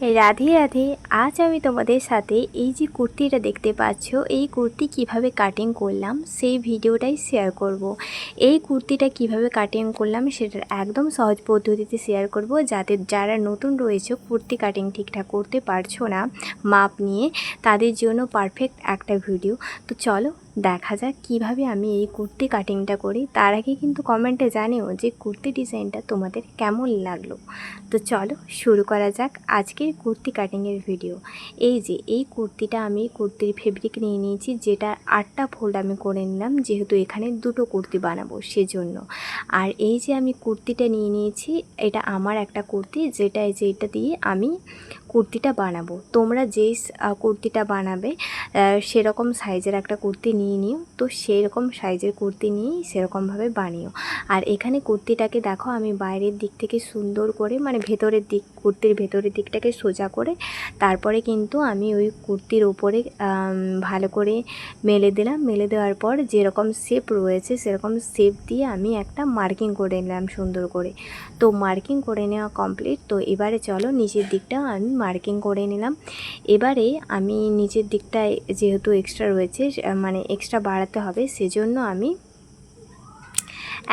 রাধে রাধে। আজ আমি তোমাদের সাথে এই যে কুর্তিটা দেখতে পাচ্ছ, এই কুর্তি কিভাবে কাটিং করলাম সেই ভিডিওটাই শেয়ার করব। এই কুর্তিটা কিভাবে কাটিং করলাম সেটার একদম সহজ পদ্ধতিতে শেয়ার করব, যাতে যারা নতুন রয়েছে কুর্তি কাটিং ঠিকঠাক করতে পারছো না মাপ নিয়ে, তাদের জন্য পারফেক্ট একটা ভিডিও। তো চলো দেখা যাক কিভাবে আমি এই কুর্তি কাটিংটা করি। তার আগে কিন্তু কমেন্টে জানিও যে কুর্তি ডিজাইনটা তোমাদের কেমন লাগলো। তো চলো শুরু করা যাক আজকের কুর্তি কাটিংয়ের ভিডিও। এই যে এই কুর্তিটা আমি কুর্তির ফেব্রিক নিয়ে নিয়েছি, যেটা 8টা ফোল্ড আমি করে নিলাম, যেহেতু এখানে দুটো কুর্তি বানাবো সেজন্য। আর এই যে আমি কুর্তিটা নিয়ে নিয়েছি, এটা আমার একটা কুর্তি, যেটা দিয়ে আমি কুর্তিটা বানাবো। তোমরা যেই কুর্তিটা বানাবে সেরকম সাইজের একটা কুর্তি নিয়ে নিও। তো সেরকম সাইজের কুর্তি নিয়েই সেরকমভাবে বানিও। আর এখানে কুর্তিটাকে দেখো আমি বাইরের দিক থেকে সুন্দর করে, মানে ভেতরের দিক, কুর্তির ভেতরের দিকটাকে সোজা করে তারপরে কিন্তু আমি ওই কুর্তির ওপরে ভালো করে মেলে দিলাম। মেলে দেওয়ার পর যেরকম শেপ রয়েছে সেরকম শেপ দিয়ে আমি একটা মার্কিং করে নিলাম সুন্দর করে। তো মার্কিং করে নেওয়া কমপ্লিট। তো এবারে চলো নিচের দিকটাও আমি মার্কিং করে নিলাম। এবারে আমি নিচের দিকটায় যেহেতু এক্সট্রা রয়েছে, মানে এক্সট্রা বাড়াতে হবে, সেজন্য আমি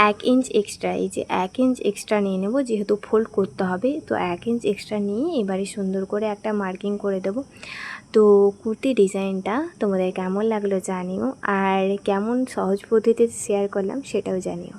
1 ইঞ্চ এক্সট্রা, এই যে 1 ইঞ্চ এক্সট্রা নিয়ে নেব, যেহেতু ফোল্ড করতে হবে। তো 1 ইঞ্চ এক্সট্রা নিয়ে এবারে সুন্দর করে একটা মার্কিং করে দেব। তো কুর্তি ডিজাইনটা তোমাদের কেমন লাগলো জানিও, আর কেমন সহজ পদ্ধতিতে শেয়ার করলাম সেটাও জানিও।